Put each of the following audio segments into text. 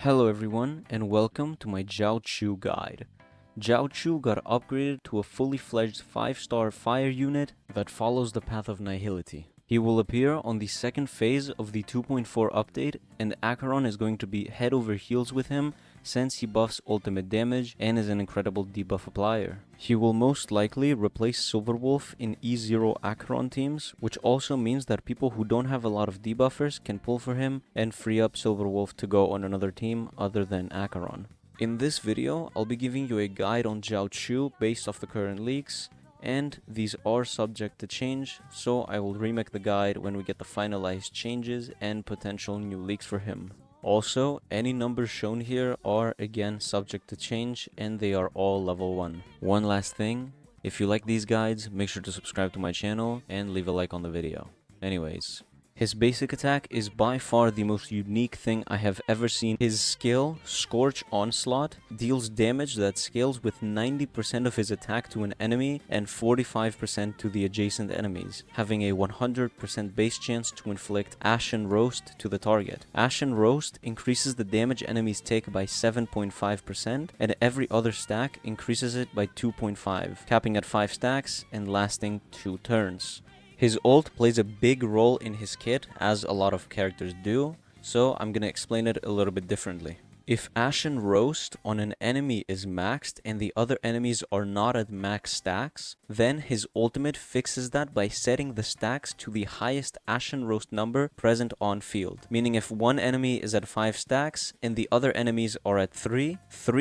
Hello everyone, and welcome to my Jiaoqiu guide. Jiaoqiu got upgraded to a fully fledged 5-star fire unit that follows the path of nihility. He will appear on the second phase of the 2.4 update, and Acheron is going to be head over heels with him since he buffs ultimate damage and is an incredible debuff applier. He will most likely replace Silverwolf in E0 Acheron teams, which also means that people who don't have a lot of debuffers can pull for him and free up Silverwolf to go on another team other than Acheron. In this video, I'll be giving you a guide on Jiaoqiu based off the current leaks, and these are subject to change, so I will remake the guide when we get the finalized changes and potential new leaks for him. Also, any numbers shown here are again subject to change and they are all level 1. One last thing, if you like these guides, make sure to subscribe to my channel and leave a like on the video. Anyways, his basic attack is by far the most unique thing I have ever seen. His skill, Scorch Onslaught, deals damage that scales with 90% of his attack to an enemy and 45% to the adjacent enemies, having a 100% base chance to inflict Ashen Roast to the target. Ashen Roast increases the damage enemies take by 7.5%, and every other stack increases it by 2.5, capping at 5 stacks and lasting 2 turns. His ult plays a big role in his kit, as a lot of characters do, so I'm gonna explain it a little bit differently. If Ashen Roast on an enemy is maxed and the other enemies are not at max stacks, then his ultimate fixes that by setting the stacks to the highest Ashen Roast number present on field. Meaning if one enemy is at 5 stacks and the other enemies are at 3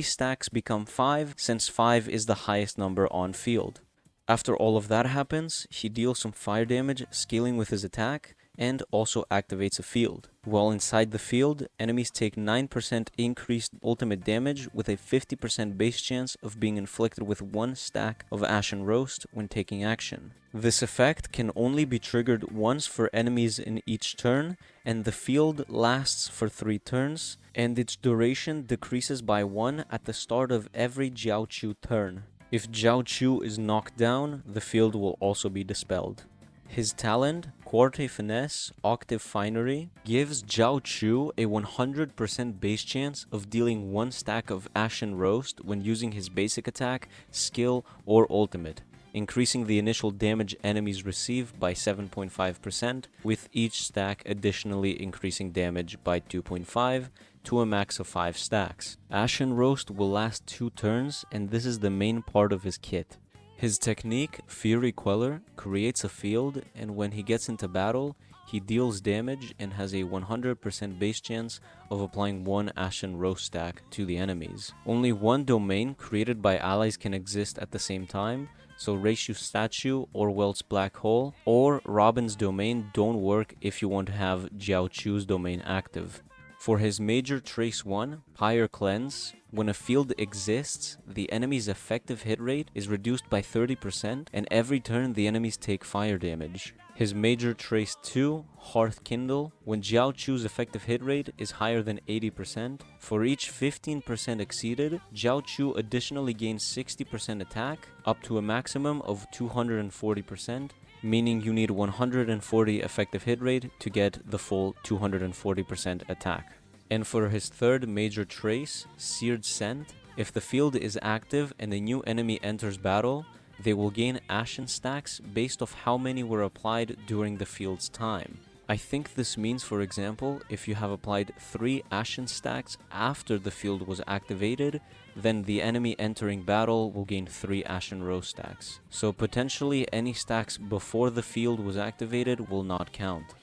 stacks become 5 since 5 is the highest number on field. After all of that happens, he deals some fire damage, scaling with his attack, and also activates a field. While inside the field, enemies take 9% increased ultimate damage with a 50% base chance of being inflicted with 1 stack of Ashen Roast when taking action. This effect can only be triggered once for enemies in each turn, and the field lasts for 3 turns, and its duration decreases by 1 at the start of every Jiaoqiu turn. If Jiaoqiu is knocked down, the field will also be dispelled. His talent, Quarter Finesse, Octave Finery, gives Jiaoqiu a 100% base chance of dealing 1 stack of Ashen Roast when using his basic attack, skill, or ultimate, increasing the initial damage enemies receive by 7.5%, with each stack additionally increasing damage by 2.5, to a max of 5 stacks. Ashen Roast will last 2 turns, and this is the main part of his kit. His technique, Fury Queller, creates a field, and when he gets into battle, he deals damage and has a 100% base chance of applying 1 Ashen Roast stack to the enemies. Only 1 domain created by allies can exist at the same time, so Reishu's Statue or Welt's Black Hole or Robin's domain don't work if you want to have Jiaoqiu's domain active. For his major trace 1, Pyre Cleanse, when a field exists, the enemy's effective hit rate is reduced by 30%, and every turn the enemies take fire damage. His major trace 2, Hearth Kindle, when Jiaoqiu's effective hit rate is higher than 80%, for each 15% exceeded, Jiaoqiu additionally gains 60% attack, up to a maximum of 240%, meaning you need 140 effective hit rate to get the full 240% attack. And for his third major trace, Seared Scent, if the field is active and a new enemy enters battle, they will gain Ashen stacks based off how many were applied during the field's time. I think this means, for example, if you have applied 3 Ashen stacks after the field was activated, then the enemy entering battle will gain 3 Ashen Roast stacks. So potentially any stacks before the field was activated will not count.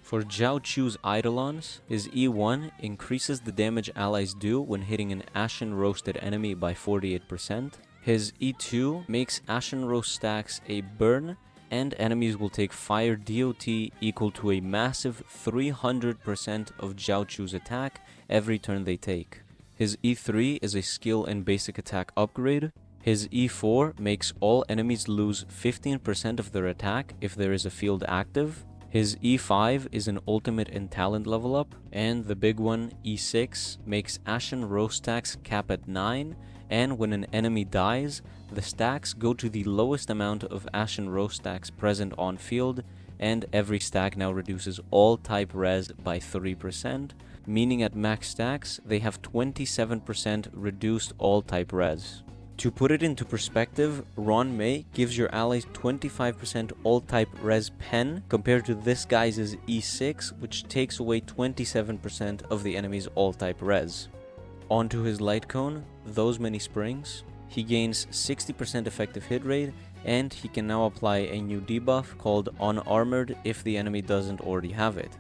For Jiaoqiu's Eidolons, his E1 increases the damage allies do when hitting an Ashen Roasted enemy by 48%. His E2 makes Ashen Roast stacks a burn, and enemies will take fire DOT equal to a massive 300% of Jiaoqiu's attack every turn they take. His E3 is a skill and basic attack upgrade. His E4 makes all enemies lose 15% of their attack if there is a field active. His E5 is an ultimate and talent level up. And the big one, E6, makes Ashen Roast stacks cap at 9, and when an enemy dies, the stacks go to the lowest amount of Ashen Roast stacks present on field, and every stack now reduces all type res by 3%, meaning at max stacks, they have 27% reduced all-type res. To put it into perspective, Ron Mei gives your allies 25% all-type res pen compared to this guy's E6, which takes away 27% of the enemy's all-type res. Onto his light cone, those many springs. He gains 60% effective hit rate, and he can now apply a new debuff called Unarmored if the enemy doesn't already have it.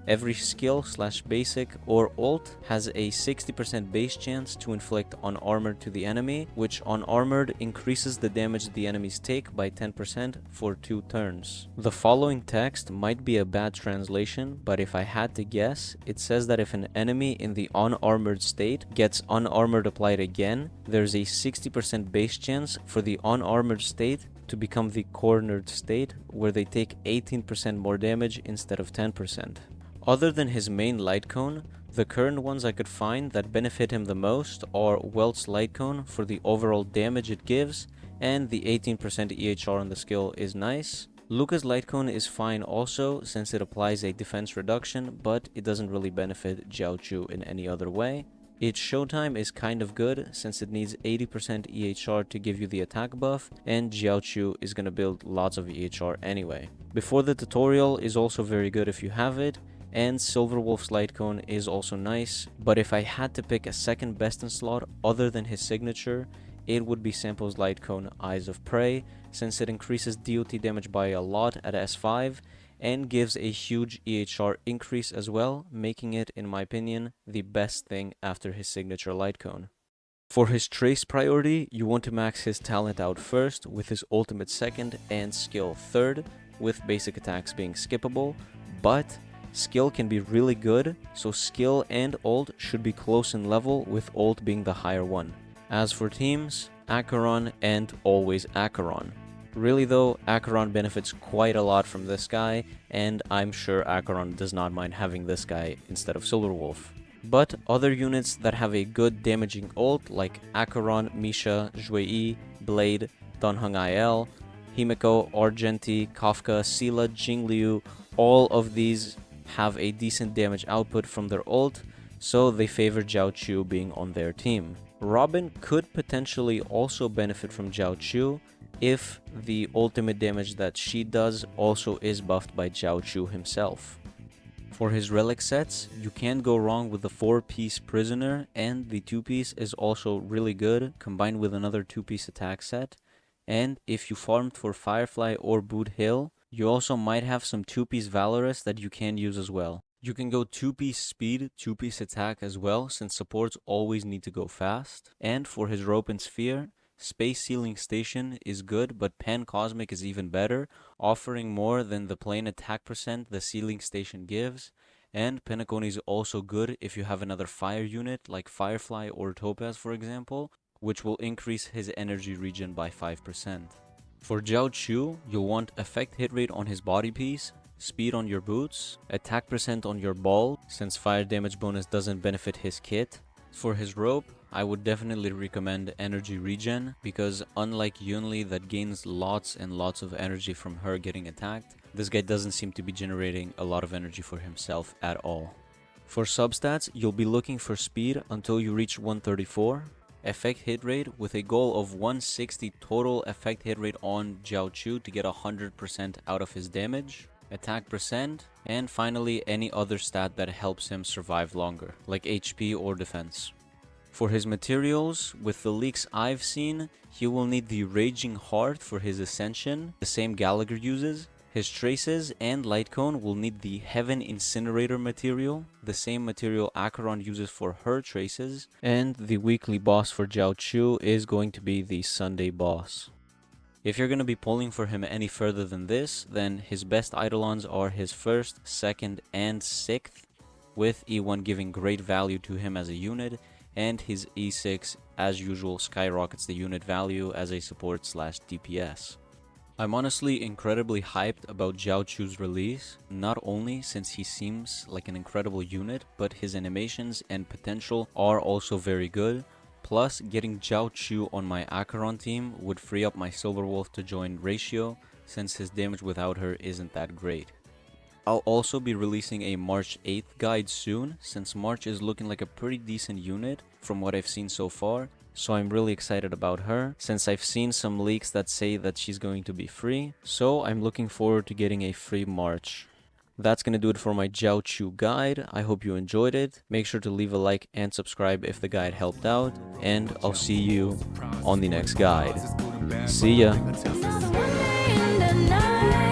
Every skill / basic or ult has a 60% base chance to inflict Unarmored to the enemy, which Unarmored increases the damage the enemies take by 10% for 2 turns. The following text might be a bad translation, but if I had to guess, it says that if an enemy in the Unarmored state gets Unarmored applied again, there's a 60% base chance for the Unarmored state to become the Cornered state, where they take 18% more damage instead of 10%. Other than his main light cone, the current ones I could find that benefit him the most are Welt's light cone for the overall damage it gives, and the 18% EHR on the skill is nice. Luca's light cone is fine also, since it applies a defense reduction, but it doesn't really benefit Jiaoqiu in any other way. Its showtime is kind of good, since it needs 80% EHR to give you the attack buff, and Jiaoqiu is gonna build lots of EHR anyway. Before the tutorial is also very good if you have it, and Silverwolf's light cone is also nice, but if I had to pick a second best in slot other than his signature, it would be Sampo's light cone Eyes of Prey, since it increases DOT damage by a lot at S5 and gives a huge EHR increase as well, making it, in my opinion, the best thing after his signature light cone. For his trace priority, you want to max his talent out first, with his ultimate second and skill third, with basic attacks being skippable, but skill can be really good, so skill and ult should be close in level, with ult being the higher one. As for teams, Acheron and always Acheron. Really though, Acheron benefits quite a lot from this guy, and I'm sure Acheron does not mind having this guy instead of Silverwolf. But other units that have a good damaging ult like Acheron, Misha, Zhuyi, Blade, Dunhung Il, Himeko, Argenti, Kafka, Sila, Jingliu, all of these have a decent damage output from their ult, so they favor Jiaoqiu being on their team. Robin could potentially also benefit from Jiaoqiu if the ultimate damage that she does also is buffed by Jiaoqiu himself. For his relic sets, you can't go wrong with the 4-piece prisoner, and the 2-piece is also really good combined with another 2-piece attack set. And if you farmed for Firefly or Boot Hill, you also might have some 2-piece Valorous that you can use as well. You can go 2-piece speed, 2-piece attack as well, since supports always need to go fast. And for his rope and sphere, Space Sealing Station is good, but Pan Cosmic is even better, offering more than the plain attack percent the Sealing Station gives. And Penacony is also good if you have another fire unit like Firefly or Topaz for example, which will increase his energy regen by 5%. For Jiaoqiu, you'll want effect hit rate on his body piece, speed on your boots, attack percent on your ball, since fire damage bonus doesn't benefit his kit. For his rope, I would definitely recommend energy regen, because unlike Yunli that gains lots and lots of energy from her getting attacked, this guy doesn't seem to be generating a lot of energy for himself at all. For substats, you'll be looking for speed until you reach 134, effect hit rate with a goal of 160 total effect hit rate on Jiaoqiu to get 100% out of his damage, attack percent, and finally any other stat that helps him survive longer, like HP or defense. For his materials, with the leaks I've seen, he will need the Raging Heart for his Ascension, the same Gallagher uses. His traces and light cone will need the Heaven Incinerator material, the same material Acheron uses for her traces, and the weekly boss for Jiaoqiu is going to be the Sunday boss. If you're going to be pulling for him any further than this, then his best Eidolons are his 1st, 2nd, and 6th, with E1 giving great value to him as a unit, and his E6, as usual, skyrockets the unit value as a support / DPS. I'm honestly incredibly hyped about Jiaoqiu's release, not only since he seems like an incredible unit, but his animations and potential are also very good. Plus, getting Jiaoqiu on my Acheron team would free up my Silverwolf to join Ratio, since his damage without her isn't that great. I'll also be releasing a March 8th guide soon, since March is looking like a pretty decent unit from what I've seen so far. So I'm really excited about her, since I've seen some leaks that say that she's going to be free. So I'm looking forward to getting a free March. That's gonna do it for my Jiaoqiu guide. I hope you enjoyed it. Make sure to leave a like and subscribe if the guide helped out. And I'll see you on the next guide. See ya! Another Monday in the night.